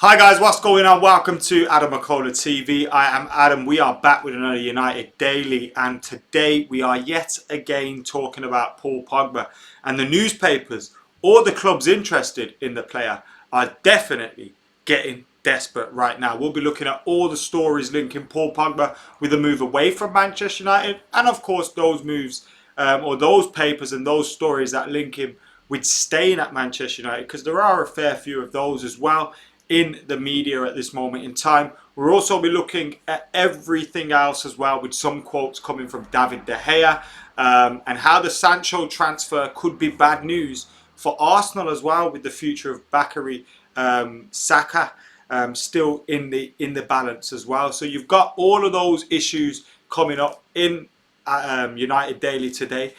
Hi guys, what's going on? Welcome to Adam McKola TV. I am Adam. We are back with another United Daily, and today we are yet again talking about Paul Pogba. And the newspapers, or the clubs interested in the player, are definitely getting desperate right now. We'll be looking at all the stories linking Paul Pogba with a move away from Manchester United, and of course those moves or those papers and those stories that link him with staying at Manchester United, because there are a fair few of those as well in the media at this moment in time. We'll also be looking at everything else as well, with some quotes coming from David De Gea, and how the Sancho transfer could be bad news for Arsenal as well, with the future of Bakary Saka still in the balance as well. So you've got all of those issues coming up in United Daily today.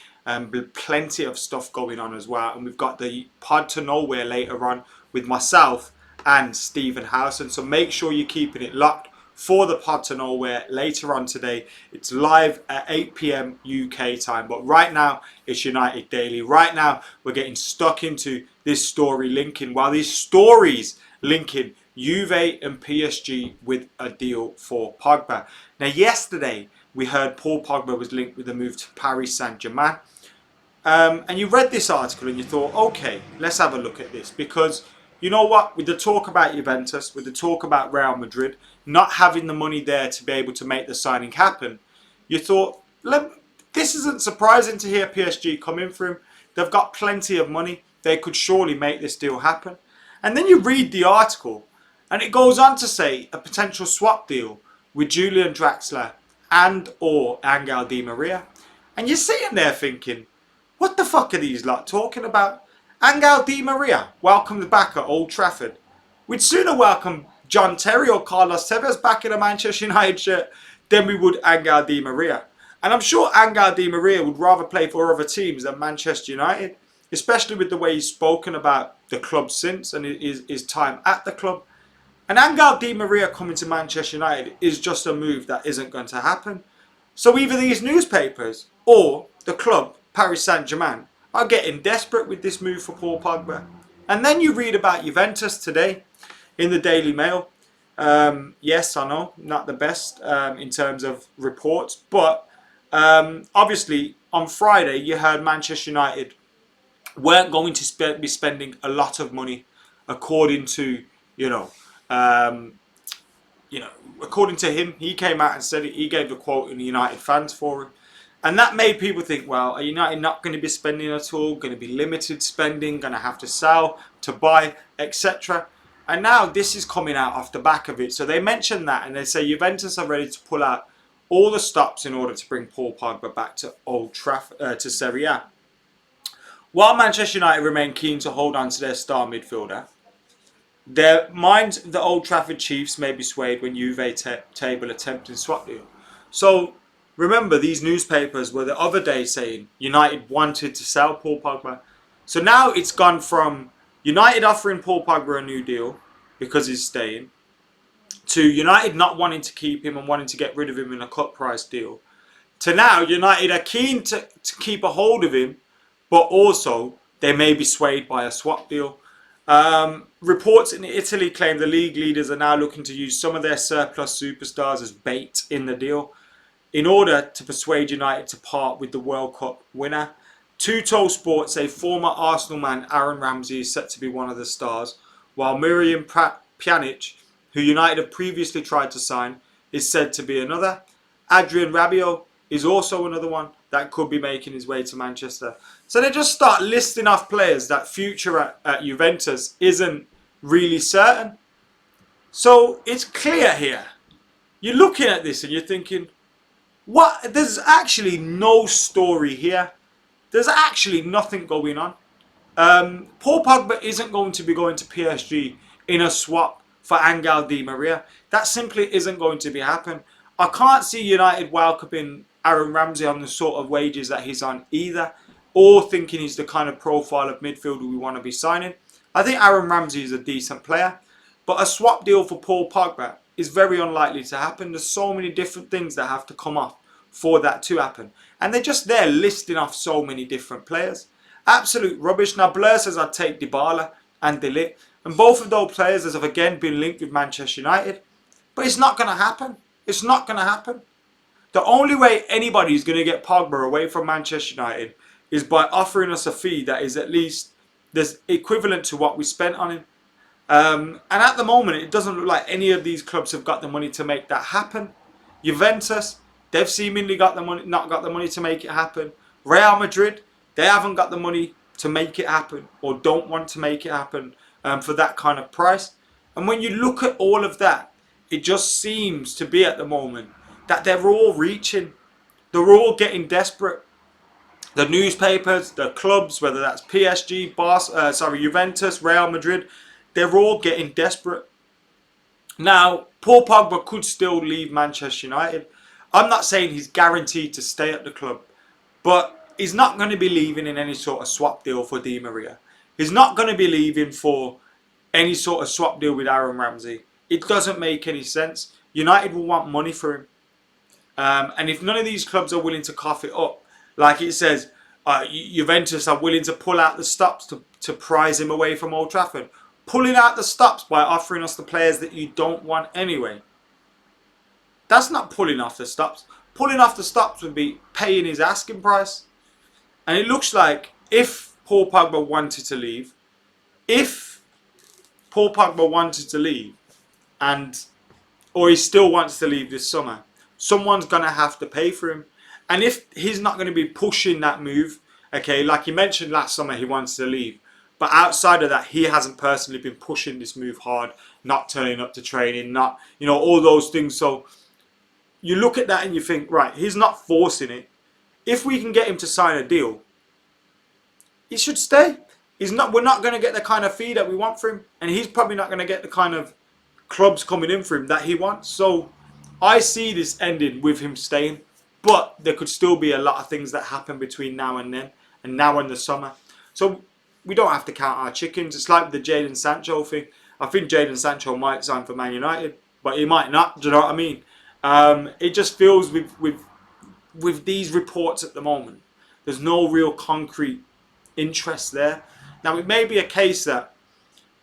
Plenty of stuff going on as well, and we've got the Pod to Nowhere later on with myself and Stephen Howson. So make sure you're keeping it locked for the Pod to Nowhere later on today. It's live at 8 p.m. UK time, but right now it's United Daily. Right now we're getting stuck into this story linking, while these stories linking Juve and PSG with a deal for Pogba. Now yesterday we heard Paul Pogba was linked with a move to Paris Saint-Germain, and you read this article and you thought, okay, let's have a look at this, because you know what, with the talk about Juventus, with the talk about Real Madrid not having the money there to be able to make the signing happen, you thought, this isn't surprising to hear PSG come in for him. They've got plenty of money. They could surely make this deal happen. And then you read the article and it goes on to say a potential swap deal with Julian Draxler and or Angel Di Maria. And you're sitting there thinking, what the fuck are these lot talking about? Angel Di Maria welcomed back at Old Trafford. We'd sooner welcome John Terry or Carlos Tevez back in a Manchester United shirt than we would Angel Di Maria. And I'm sure Angel Di Maria would rather play for other teams than Manchester United, especially with the way he's spoken about the club since and his time at the club. And Angel Di Maria coming to Manchester United is just a move that isn't going to happen. So either these newspapers or the club, Paris Saint-Germain, are getting desperate with this move for Paul Pogba. And then you read about Juventus today in the Daily Mail. Yes, I know, not the best in terms of reports, but obviously on Friday you heard Manchester United weren't going to be spending a lot of money, according to according to him. He came out and said it. He gave the quote in the United Fans Forum. And that made people think, well, are United not going to be spending at all? Going to be limited spending? Going to have to sell to buy, etc. And now this is coming out off the back of it. So they mention that and they say Juventus are ready to pull out all the stops in order to bring Paul Pogba back to Old Trafford, to Serie A. While Manchester United remain keen to hold on to their star midfielder, their minds, the Old Trafford Chiefs, may be swayed when Juve table a tempting swap deal. So remember, these newspapers were the other day saying United wanted to sell Paul Pogba. So now it's gone from United offering Paul Pogba a new deal because he's staying, to United not wanting to keep him and wanting to get rid of him in a cut price deal, to now United are keen to keep a hold of him, but also they may be swayed by a swap deal. Reports in Italy claim the league leaders are now looking to use some of their surplus superstars as bait in the deal in order to persuade United to part with the World Cup winner. Tutto Sport say former Arsenal man Aaron Ramsey is set to be one of the stars, while Miriam Pjanic, who United have previously tried to sign, is said to be another. Adrian Rabiot is also another one that could be making his way to Manchester. So they just start listing off players that future at Juventus isn't really certain. So it's clear here. You're looking at this and you're thinking, what? There's actually no story here. There's actually nothing going on. Paul Pogba isn't going to be going to PSG in a swap for Angel Di Maria. That simply isn't going to be happen. I can't see United welcoming Aaron Ramsey on the sort of wages that he's on either, or thinking he's the kind of profile of midfielder we want to be signing. I think Aaron Ramsey is a decent player, but a swap deal for Paul Pogba is very unlikely to happen. There's so many different things that have to come off for that to happen. And they're just there listing off so many different players. Absolute rubbish. Now Blur says I'd take Dybala and De Ligt. And both of those players have again been linked with Manchester United. But it's not going to happen. It's not going to happen. The only way anybody is going to get Pogba away from Manchester United is by offering us a fee that is at least this equivalent to what we spent on him. And at the moment, it doesn't look like any of these clubs have got the money to make that happen. Juventus, they've seemingly got the money, not got the money to make it happen. Real Madrid, they haven't got the money to make it happen, or don't want to make it happen for that kind of price. And when you look at all of that, it just seems to be at the moment that they're all reaching. They're all getting desperate. The newspapers, the clubs, whether that's PSG, Juventus, Real Madrid, they're all getting desperate. Now, Paul Pogba could still leave Manchester United. I'm not saying he's guaranteed to stay at the club, but he's not going to be leaving in any sort of swap deal for Di Maria. He's not going to be leaving for any sort of swap deal with Aaron Ramsey. It doesn't make any sense. United will want money for him. And if none of these clubs are willing to cough it up, like it says, Juventus are willing to pull out the stops to prize him away from Old Trafford. Pulling out the stops by offering us the players that you don't want anyway. That's not pulling off the stops. Pulling off the stops would be paying his asking price. And it looks like if Paul Pogba wanted to leave, or he still wants to leave this summer, someone's going to have to pay for him. And if he's not going to be pushing that move, okay, like he mentioned last summer he wants to leave. But outside of that, he hasn't personally been pushing this move hard, not turning up to training, not, all those things. So you look at that and you think, right, he's not forcing it. If we can get him to sign a deal, he should stay. We're not going to get the kind of fee that we want for him. And he's probably not going to get the kind of clubs coming in for him that he wants. So I see this ending with him staying. But there could still be a lot of things that happen between now and then, and now and the summer. So we don't have to count our chickens. It's like the Jadon Sancho thing. I think Jadon Sancho might sign for Man United, but he might not. Do you know what I mean? It just feels with these reports at the moment, there's no real concrete interest there. Now it may be a case that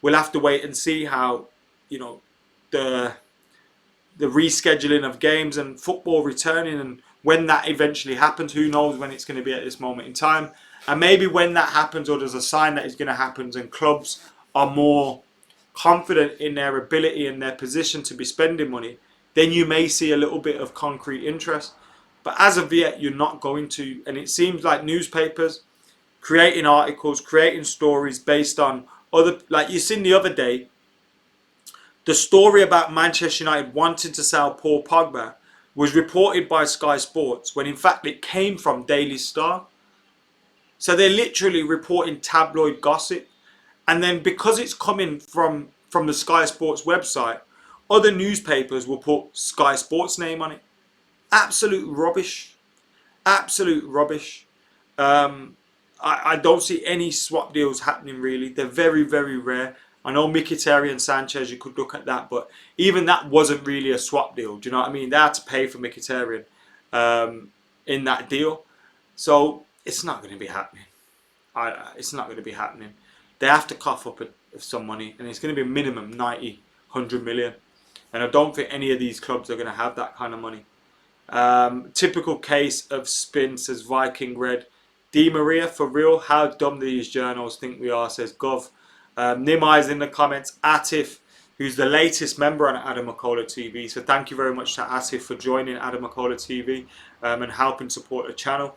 we'll have to wait and see how the rescheduling of games and football returning, and when that eventually happens. Who knows when it's going to be at this moment in time. And maybe when that happens, or there's a sign that it's going to happen, and clubs are more confident in their ability and their position to be spending money, then you may see a little bit of concrete interest. But as of yet, you're not going to. And it seems like newspapers creating articles, creating stories based on other, like you seen the other day, the story about Manchester United wanting to sell Paul Pogba was reported by Sky Sports, when in fact it came from Daily Star. So they're literally reporting tabloid gossip. And then because it's coming from the Sky Sports website, other newspapers will put Sky Sports name on it. Absolute rubbish. Absolute rubbish. I don't see any swap deals happening really. They're very, very rare. I know Mkhitaryan and Sanchez, you could look at that, but even that wasn't really a swap deal. Do you know what I mean? They had to pay for Mkhitaryan in that deal. So it's not going to be happening. It's not going to be happening. They have to cough up some money, and it's going to be minimum 90, 100 million. And I don't think any of these clubs are going to have that kind of money. Typical case of spin, says Viking Red. Di Maria, for real? How dumb do these journals think we are, says Gov. Nimai's in the comments. Atif, who's the latest member on Adam McKola TV. So thank you very much to Atif for joining Adam McKola TV and helping support the channel.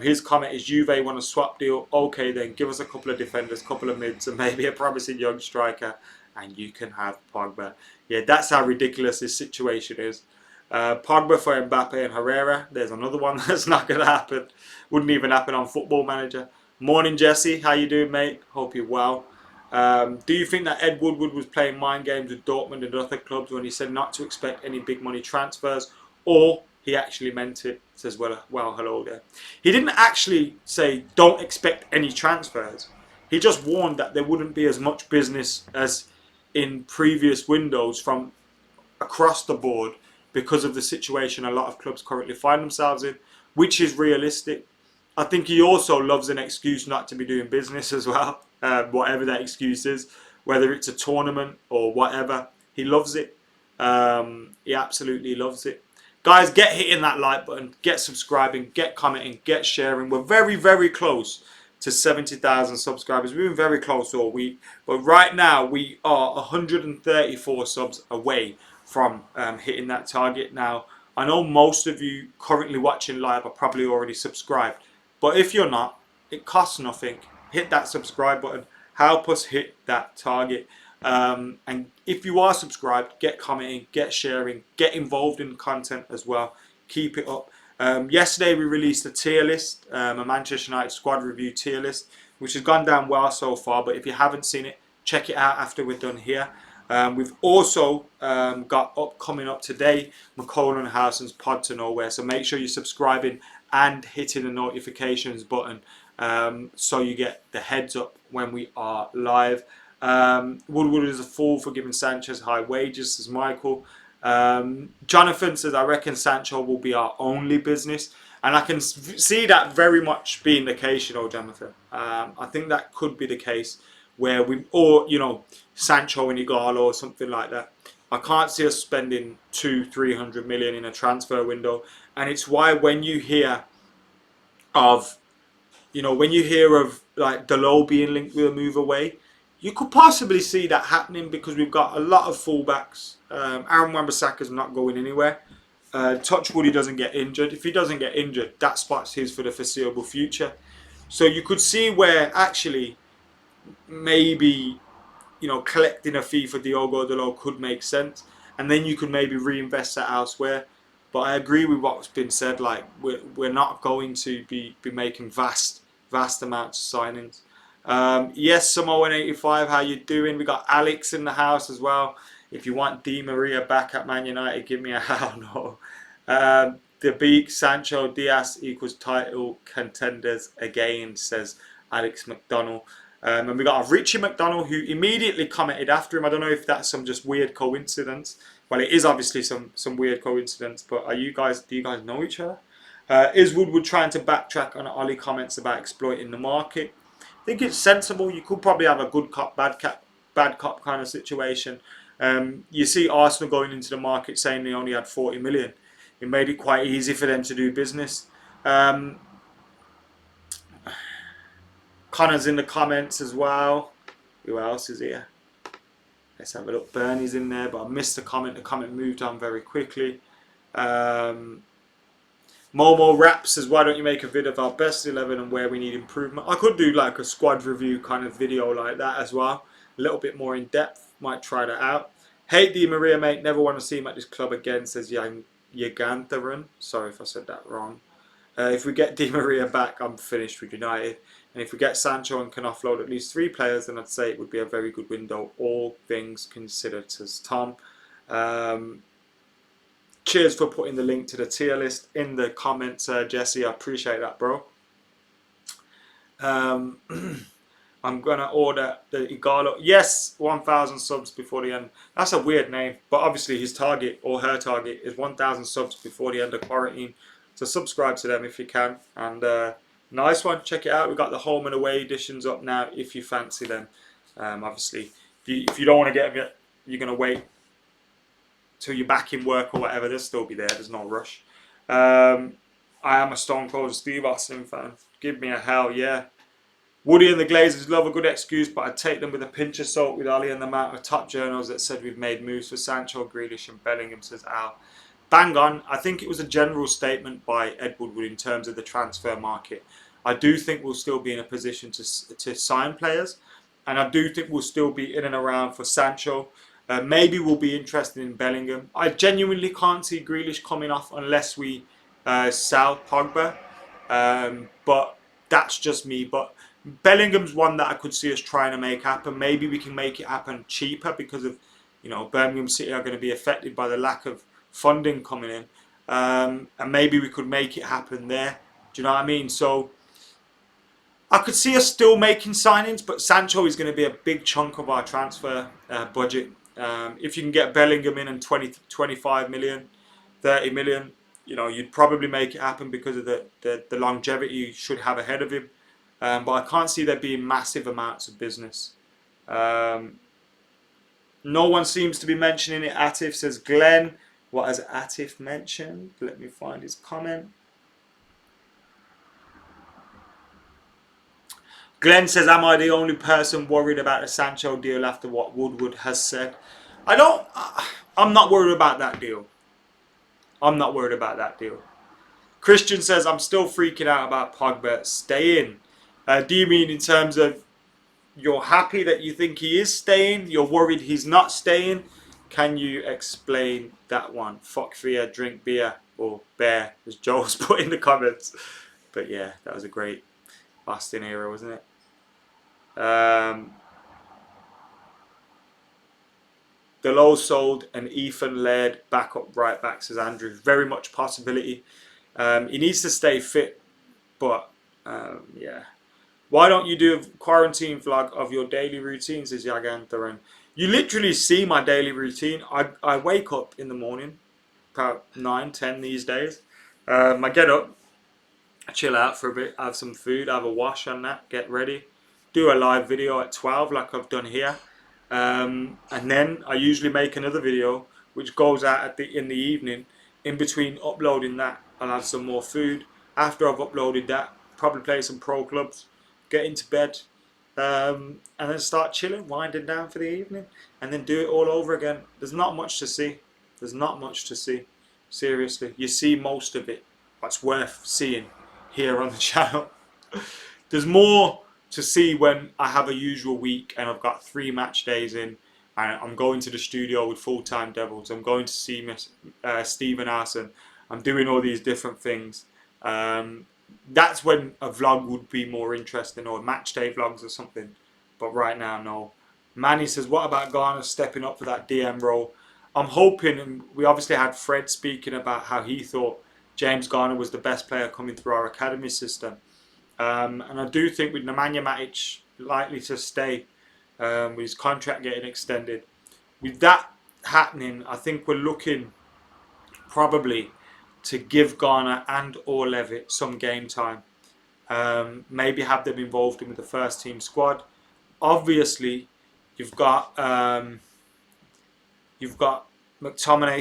His comment is, Juve want a swap deal. Okay then, give us a couple of defenders, couple of mids, and maybe a promising young striker, and you can have Pogba. Yeah, that's how ridiculous this situation is. Pogba for Mbappe and Herrera. There's another one that's not going to happen. Wouldn't even happen on Football Manager. Morning, Jesse. How you doing, mate? Hope you're well. Do you think that Ed Woodward was playing mind games with Dortmund and other clubs when he said not to expect any big money transfers, or he actually meant it? Says, well, hello there. He didn't actually say don't expect any transfers. He just warned that there wouldn't be as much business as in previous windows from across the board because of the situation a lot of clubs currently find themselves in, which is realistic. I think he also loves an excuse not to be doing business as well, whatever that excuse is. whether it's a tournament or whatever. He loves it. He absolutely loves it. Guys, get hitting that like button, get subscribing, get commenting, get sharing. We're very, very close to 70,000 subscribers. We've been very close all week. But right now, we are 134 subs away from hitting that target. Now, I know most of you currently watching live are probably already subscribed. But if you're not, it costs nothing. Hit that subscribe button. Help us hit that target. And if you are subscribed, get commenting, get sharing, get involved in content as well. Keep it up. Yesterday we released a tier list, a Manchester United squad review tier list, which has gone down well so far. But if you haven't seen it, check it out after we're done here. We've also got coming up today, McKola and Howson's Pod to Nowhere. So make sure you're subscribing and hitting the notifications button so you get the heads up when we are live. Woodward is a fool for giving Sanchez high wages, says Michael. Jonathan says, I reckon Sancho will be our only business. And I can see that very much being the case, you know, Jonathan. I think that could be the case where or, you know, Sancho and Igalo or something like that. I can't see us spending 200-300 million in a transfer window. And it's why when you hear of, like Dalot being linked with a move away, you could possibly see that happening because we've got a lot of fullbacks. Aaron Wan-Bissaka's not going anywhere. Touchwood, he doesn't get injured. If he doesn't get injured, that spot's his for the foreseeable future. So you could see where actually maybe, you know, collecting a fee for Diogo Dalot could make sense. And then you could maybe reinvest that elsewhere. But I agree with what's been said. Like, we're not going to be making vast amounts of signings. Yes, Samoan85, how you doing? We got Alex in the house as well. If you want Di Maria back at Man United, give me a hell no. The Beak, Sancho, Diaz equals title contenders again, says Alex McDonald. And we got a Richie McDonald who immediately commented after him. I don't know if that's some just weird coincidence. Well, it is obviously some weird coincidence, but do you guys know each other? Is Woodward trying to backtrack on Ollie comments about exploiting the market? I think it's sensible. You could probably have a good cop, bad cop kind of situation. You see Arsenal going into the market saying they only had 40 million. It made it quite easy for them to do business. Connor's in the comments as well. Who else is here? Let's have a look. Bernie's in there, but I missed the comment. The comment moved on very quickly. Momo Rap says, why don't you make a vid of our best 11 and where we need improvement? I could do like a squad review kind of video like that as well. A little bit more in depth. Might try that out. Hate Di Maria, mate. Never want to see him at this club again, says Yagantharan. Sorry if I said that wrong. If we get Di Maria back, I'm finished with United. And if we get Sancho and can offload at least 3 players, then I'd say it would be a very good window, all things considered, says Tom. Cheers for putting the link to the tier list in the comments, Jesse. I appreciate that, bro. I'm going to order the Igalo. Yes, 1,000 subs before the end. That's a weird name, but obviously his target or her target is 1,000 subs before the end of quarantine. So subscribe to them if you can. And nice one. Check it out. We've got the home and away editions up now if you fancy them. Obviously, if you don't want to get them yet, you're going to wait till you're back in work or whatever. They'll still be there. There's no rush. I am a Stone Cold Steve Austin fan. Give me a hell yeah. Woody and the Glazers love a good excuse, but I'd take them with a pinch of salt with Ali and the amount of top journals that said we've made moves for Sancho, Grealish and Bellingham, says Al. Bang on. I think it was a general statement by Ed Woodward in terms of the transfer market. I do think we'll still be in a position to sign players, and I do think we'll still be in and around for Sancho. Maybe we'll be interested in Bellingham. I genuinely can't see Grealish coming off unless we sell Pogba, but that's just me. But Bellingham's one that I could see us trying to make happen. Maybe we can make it happen cheaper because of, you know, Birmingham City are going to be affected by the lack of funding coming in, and maybe we could make it happen there. Do you know what I mean? So I could see us still making signings, but Sancho is going to be a big chunk of our transfer budget. If you can get Bellingham in and 20, 25 million, 30 million, you know, you'd probably make it happen because of the longevity you should have ahead of him. But I can't see there being massive amounts of business. No one seems to be mentioning it. Atif says, Glenn. What has Atif mentioned? Let me find his comment. Glenn says, am I the only person worried about the Sancho deal after what Woodward has said? I'm not worried about that deal. I'm not worried about that deal. Christian says, I'm still freaking out about Pogba staying. Do you mean in terms of you're happy that you think he is staying? You're worried he's not staying? Can you explain that one? Fuck fear, drink beer, or bear, as Joel's put in the comments. But yeah, that was a great Austin era, wasn't it? Delow sold and Ethan led backup right back, says Andrew. Very much possibility. He needs to stay fit, but yeah. Why don't you do a quarantine vlog of your daily routine, says Yagan Thuren. You literally see my daily routine. I wake up in the morning, about 9, 10 these days. I get up, chill out for a bit, have some food, have a wash on that, get ready, do a live video at 12 like I've done here. And then I usually make another video which goes out in the evening. In between uploading that, I'll have some more food. After I've uploaded that, probably play some pro clubs, get into bed, and then start chilling, winding down for the evening, and then do it all over again. There's not much to see. There's not much to see. Seriously, you see most of it. What's worth seeing here on the channel. There's more to see when I have a usual week and I've got 3 match days in and I'm going to the studio with full-time Devils. I'm going to see Stephen Arson. I'm doing all these different things. That's when a vlog would be more interesting, or match day vlogs or something. But right now, no. Manny says, what about Garner stepping up for that DM role? I'm hoping, and we obviously had Fred speaking about how he thought James Garner was the best player coming through our academy system. And I do think with Nemanja Matic likely to stay, with his contract getting extended, with that happening, I think we're looking probably to give Garner and or Levitt some game time. Maybe have them involved in with the first team squad. Obviously, you've got McTominay,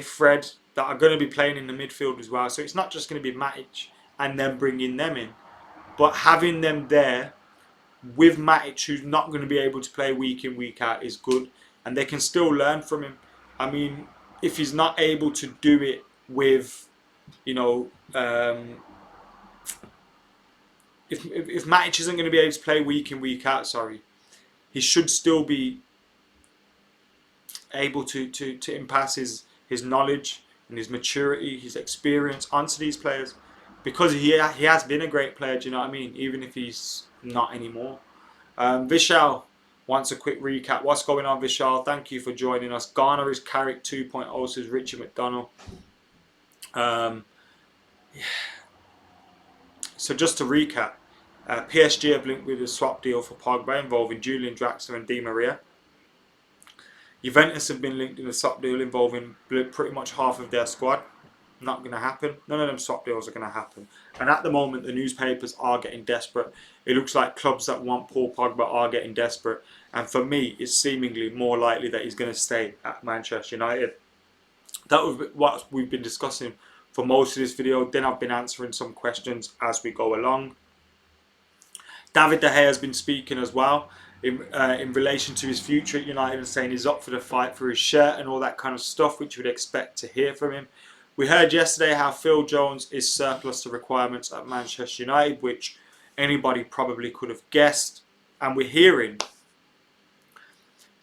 Fred that are going to be playing in the midfield as well. So it's not just going to be Matic and then bringing them in, but having them there with Matic, who's not going to be able to play week in, week out, is good. And they can still learn from him. I mean, if he's not able to do it with, you know, if Matic isn't going to be able to play week in, week out, he should still be able to impass his knowledge and his maturity, his experience onto these players, because he has been a great player, do you know what I mean? Even if he's not anymore. Vishal wants a quick recap. What's going on, Vishal? Thank you for joining us. Garner is Carrick 2.0, says Richard McDonald. Yeah. So just to recap, PSG have linked with a swap deal for Pogba involving Julian Draxler and Di Maria. Juventus have been linked in a swap deal involving pretty much half of their squad. Not going to happen. None of them swap deals are going to happen. And at the moment, the newspapers are getting desperate. It looks like clubs that want Paul Pogba are getting desperate. And for me, it's seemingly more likely that he's going to stay at Manchester United. That was what we've been discussing for most of this video. Then I've been answering some questions as we go along. David De Gea has been speaking as well in relation to his future at United, and saying he's up for the fight for his shirt and all that kind of stuff, which you would expect to hear from him. We heard yesterday how Phil Jones is surplus to requirements at Manchester United, which anybody probably could have guessed. And we're hearing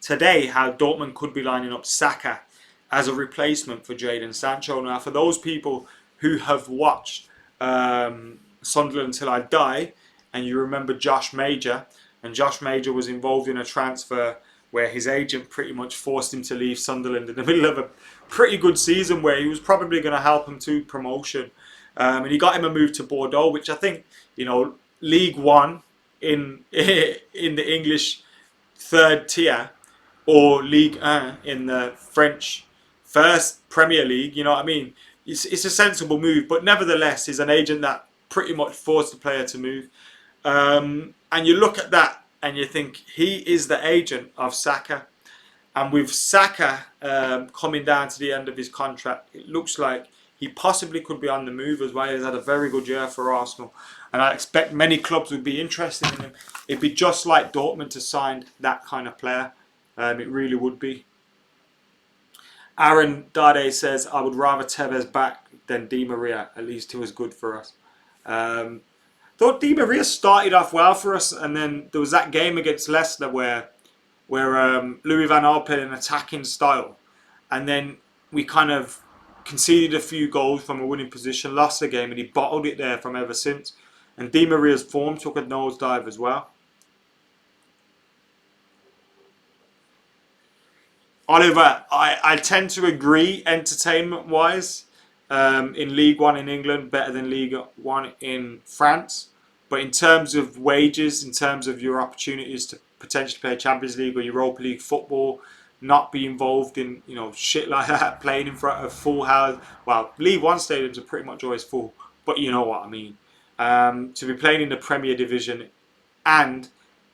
today how Dortmund could be lining up Saka as a replacement for Jadon Sancho. Now, for those people who have watched Sunderland Until I Die, and you remember Josh Major, and Josh Major was involved in a transfer where his agent pretty much forced him to leave Sunderland in the middle of a pretty good season where he was probably going to help him to promotion. And he got him a move to Bordeaux, which I think, you know, League One in the English third tier, or Ligue 1 in the French first Premier League, you know what I mean? It's a sensible move, but nevertheless, he's an agent that pretty much forced the player to move. And you look at that and you think he is the agent of Saka. And with Saka coming down to the end of his contract, it looks like he possibly could be on the move as well. He's had a very good year for Arsenal, and I expect many clubs would be interested in him. It'd be just like Dortmund to sign that kind of player. It really would be. Aaron Dade says, I would rather Tevez back than Di Maria. At least he was good for us. Thought Di Maria started off well for us, and then there was that game against Leicester where Louis van Gaal played an attacking style, and then we kind of conceded a few goals from a winning position, lost the game, and he bottled it there from ever since. And Di Maria's form took a nosedive as well. Oliver, I tend to agree entertainment-wise. In League One in England, better than League One in France. But in terms of wages, in terms of your opportunities to potentially play Champions League or Europa League football, not be involved in shit like that, playing in front of full house. Well, League One stadiums are pretty much always full, but you know what I mean. To be playing in the Premier Division and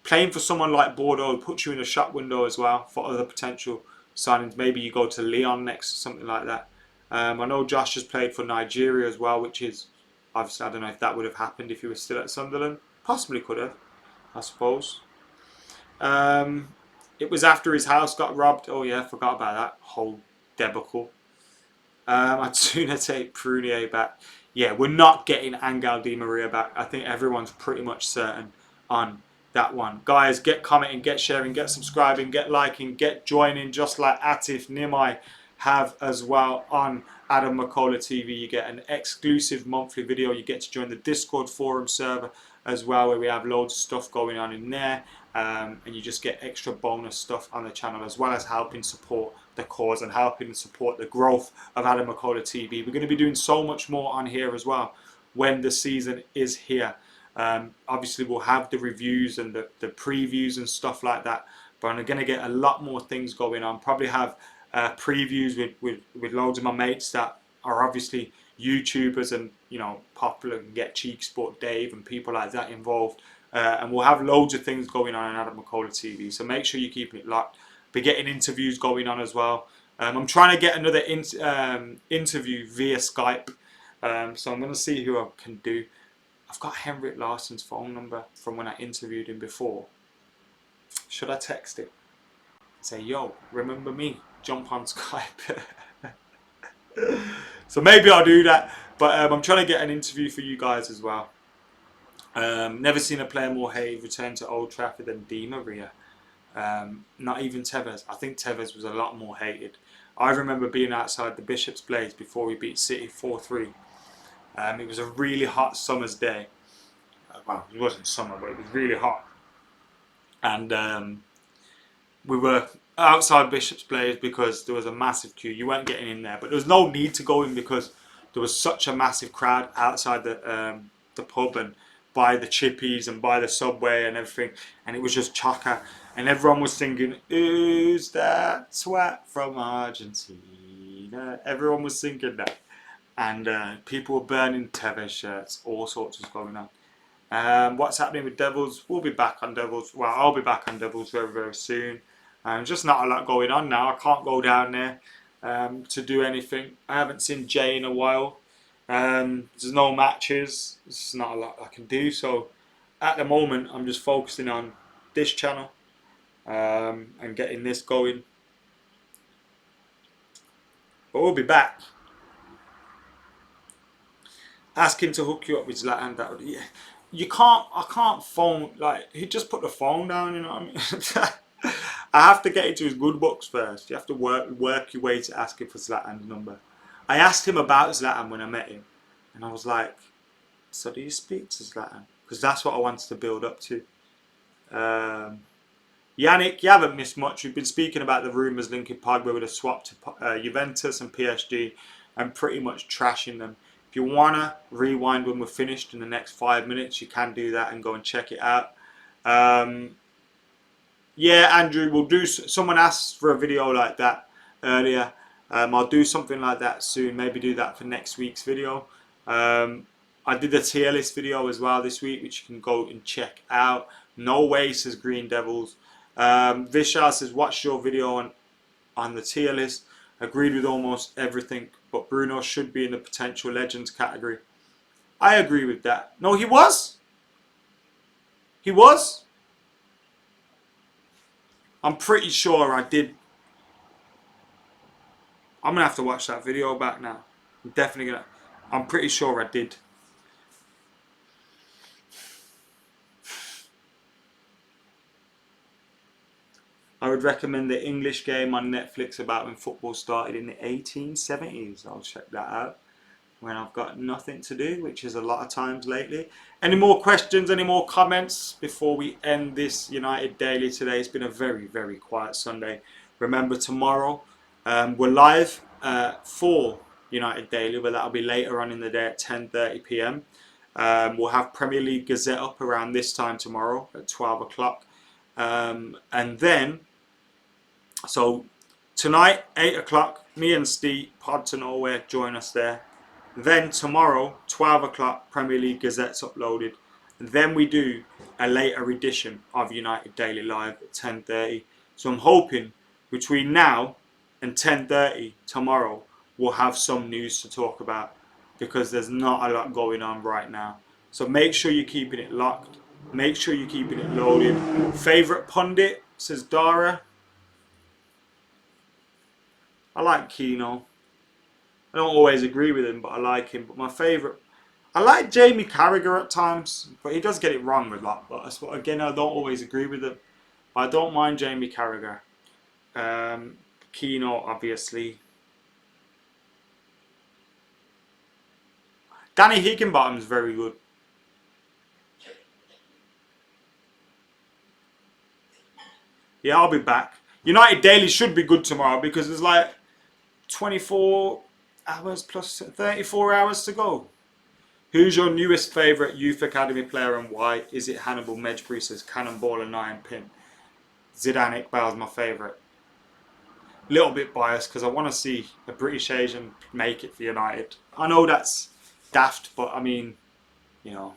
playing for someone like Bordeaux puts you in a shop window as well for other potential signings. Maybe you go to Lyon next or something like that. I know Josh has played for Nigeria as well, which is obviously, I don't know if that would have happened if he was still at Sunderland. Possibly could have, I suppose. It was after his house got robbed. Oh yeah, forgot about that whole debacle. I'd sooner take Prunier back. Yeah, we're not getting Angel Di Maria back. I think everyone's pretty much certain on that one. Guys, get commenting, get sharing, get subscribing, get liking, get joining, just like Atif Nimai have as well on Adam McKola TV. You get an exclusive monthly video. You get to join the Discord forum server as well, where we have loads of stuff going on in there, and you just get extra bonus stuff on the channel, as well as helping support the cause and helping support the growth of Adam McKola TV. We're going to be doing so much more on here as well when the season is here. Obviously we'll have the reviews and the previews and stuff like that, but I'm going to get a lot more things going on. Probably have previews with loads of my mates that are obviously YouTubers and popular, and get Cheek Sport Dave and people like that involved, and we'll have loads of things going on Adam McKola TV, so make sure you're keeping it locked. Be getting interviews going on as well. I'm trying to get another interview via Skype, so I'm going to see who I can do. I've got Henrik Larsson's phone number from when I interviewed him before. Should I text it? Say, yo, remember me? Jump on Skype. So maybe I'll do that. But I'm trying to get an interview for you guys as well. Never seen a player more hated return to Old Trafford than Di Maria. Not even Tevez. I think Tevez was a lot more hated. I remember being outside the Bishop's Blades before we beat City 4-3. It was a really hot summer's day. Well, it wasn't summer, but it was really hot. And we were outside Bishop's Blades because there was a massive queue. You weren't getting in there, but there was no need to go in because there was such a massive crowd outside the pub and by the chippies and by the subway and everything, and it was just chocker, and everyone was singing, "Who's that swat from Argentina?" Everyone was singing that, and people were burning Tevez shirts. All sorts was going on. What's happening with Devils? We'll be back on Devils. Well, I'll be back on Devils very, very soon. Just not a lot going on now. I can't go down there to do anything. I haven't seen Jay in a while. There's no matches. There's not a lot I can do. So at the moment, I'm just focusing on this channel and getting this going. But we'll be back. Ask him to hook you up with Zlatan. That would, yeah. You can't. I can't phone. Like, he just put the phone down. You know what I mean? I have to get into his good books first. You have to work your way to ask him for Zlatan's number. I asked him about Zlatan when I met him, and I was like, "So do you speak to Zlatan?" Because that's what I wanted to build up to. Yannick, you haven't missed much. We've been speaking about the rumours linking Pogba with a swap to Juventus and PSG, and pretty much trashing them. If you wanna rewind when we're finished in the next 5 minutes, you can do that and go and check it out. Yeah, Andrew, we'll do. Someone asked for a video like that earlier. I'll do something like that soon. Maybe do that for next week's video. I did a tier list video as well this week, which you can go and check out. No way says Green Devils. Vishal says, watch your video on on the tier list. Agreed with almost everything, but Bruno should be in the potential legends category. I agree with that. No, he was. He was. I'm pretty sure I did. I'm gonna have to watch that video back now. I'm definitely gonna. I'm pretty sure I did. I would recommend the English game on Netflix about when football started in the 1870s. I'll check that out when I've got nothing to do, which is a lot of times lately. Any more questions, any more comments before we end this United Daily today? It's been a very, very quiet Sunday. Remember, tomorrow we're live for United Daily, but that'll be later on in the day at 10:30 p.m. We'll have Premier League Gazette up around this time tomorrow at 12 o'clock. And then, so tonight, 8 o'clock, me and Steve, Pod to Nowhere, join us there. Then tomorrow, 12 o'clock, Premier League Gazette's uploaded. And then we do a later edition of United Daily Live at 10:30. So I'm hoping between now and 10:30 tomorrow, we'll have some news to talk about, because there's not a lot going on right now. So make sure you're keeping it locked. Make sure you're keeping it loaded. Favourite pundit, says Dara. I like Keno. I don't always agree with him, but I like him. But my favourite, I like Jamie Carragher at times, but he does get it wrong a lot. But again, I don't always agree with him. I don't mind Jamie Carragher. Keno, obviously. Danny Higginbottom's very good. Yeah, I'll be back. United Daily should be good tomorrow because there's like 24 hours plus 34 hours to go. Who's your newest favourite youth academy player and why? Is it Hannibal Mejbri, says Cannonball and 9pin. Zidane Iqbal's my favourite. Little bit biased because I want to see a British Asian make it for United. I know that's daft, but I mean, you know,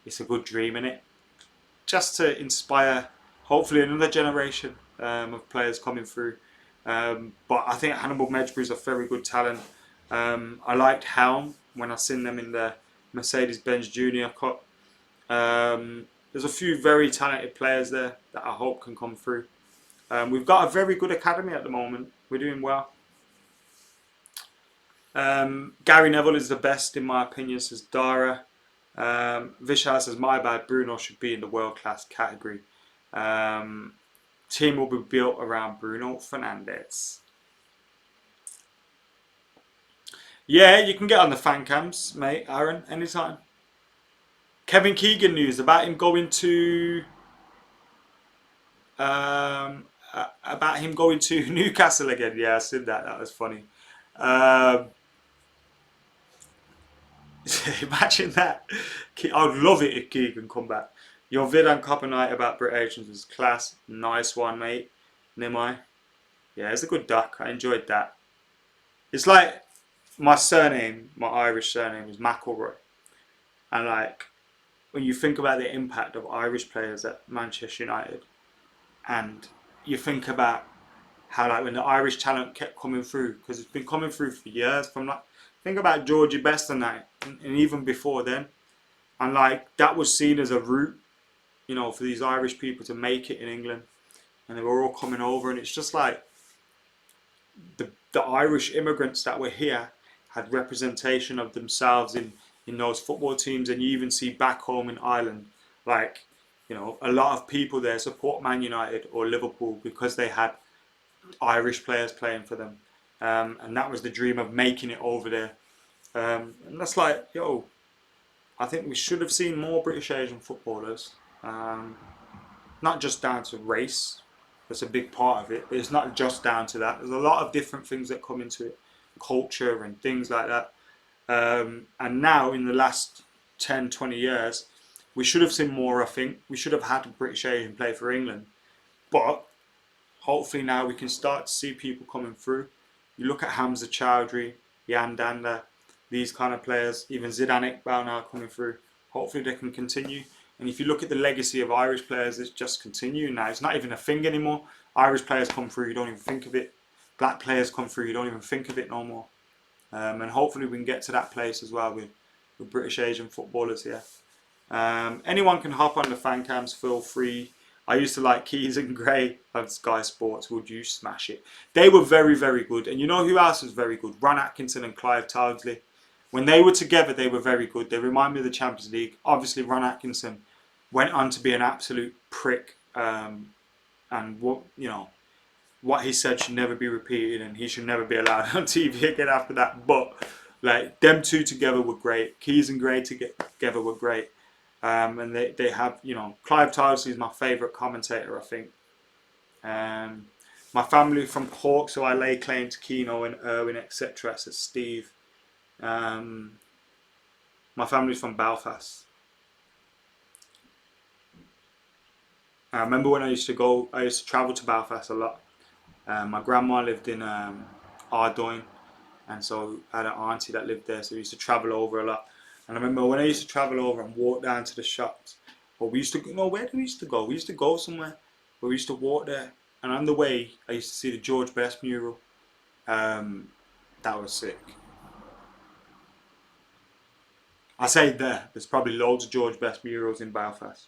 it's a good dream, innit? Just to inspire hopefully another generation of players coming through. But I think Hannibal Mejbri is a very good talent. I liked Helm when I seen them in the Mercedes-Benz Junior Cup. There's a few very talented players there that I hope can come through. We've got a very good academy at the moment. We're doing well. Gary Neville is the best in my opinion, says Dara. Vishal says, my bad, Bruno should be in the world-class category. Team will be built around Bruno Fernandes. Yeah, you can get on the fan cams, mate, Aaron, anytime. Kevin Keegan news about him going to Newcastle again. Yeah, I said that. That was funny. Imagine that. I would love it if Keegan come back. Your vid on Copper Night about Brit Asians was class. Nice one, mate. Nimai. Yeah, it's a good doc. I enjoyed that. It's like my surname, my Irish surname is McElroy. And like, when you think about the impact of Irish players at Manchester United, and you think about how like when the Irish talent kept coming through, because it's been coming through for years, from like, think about Georgie Best and that, and even before then, and like that was seen as a route, you know, for these Irish people to make it in England, and they were all coming over, and it's just like the Irish immigrants that were here had representation of themselves in those football teams, and you even see back home in Ireland, like, you know, a lot of people there support Man United or Liverpool because they had Irish players playing for them, and that was the dream of making it over there. And that's like, yo, I think we should have seen more British Asian footballers, not just down to race. That's a big part of it. It's not just down to that. There's a lot of different things that come into it, culture and things like that. And now in the last 10, 20 years, we should have seen more, I think. We should have had a British Asian play for England. But hopefully now we can start to see people coming through. You look at Hamza Chowdhury, Yan Danda, these kind of players, even Zidane Iqbal now coming through. Hopefully they can continue. And if you look at the legacy of Irish players, it's just continuing now. It's not even a thing anymore. Irish players come through, you don't even think of it. Black players come through, you don't even think of it no more. And hopefully we can get to that place as well with British Asian footballers here. Anyone can hop on the fan cams, feel free. I used to like Keys and Gray of Sky Sports. Would you smash it? They were very, very good. And you know who else was very good? Ron Atkinson and Clive Townsley. When they were together, they were very good. They remind me of the Champions League. Obviously, Ron Atkinson went on to be an absolute prick. And what he said should never be repeated, and he should never be allowed on TV again after that. But like them two together were great. Keys and Gray together were great. And they have, Clive Townsley is my favourite commentator, I think. My family from Cork, so I lay claim to Keno and Irwin, etc. says Steve. My family's from Belfast. I remember when I used to travel to Belfast a lot. My grandma lived in Ardoyne, and so I had an auntie that lived there, so we used to travel over a lot. And I remember when I used to travel over and walk down to the shops, or we used to, where did we used to go? We used to go somewhere, where we used to walk there, and on the way, I used to see the George Best mural. That was sick. I say there's probably loads of George Best murals in Belfast.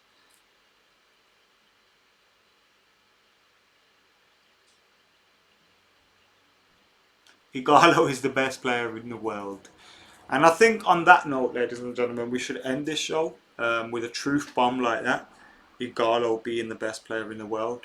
Igalo is the best player in the world. And I think on that note, ladies and gentlemen, we should end this show with a truth bomb like that. Igalo being the best player in the world.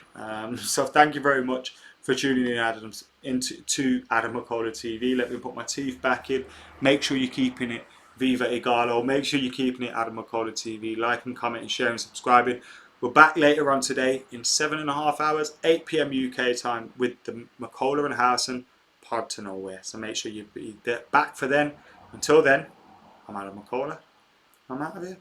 So thank you very much for tuning in, to Adam McKola TV. Let me put my teeth back in. Make sure you're keeping it Viva Igalo. Make sure you're keeping it Adam McKola TV. Like and comment and share and subscribing. We're back later on today in 7.5 hours, 8 p.m. UK time with the McKola and Harrison Pod to Nowhere. So make sure you be back for then. Until then, I'm Adam McKola. I'm out of here.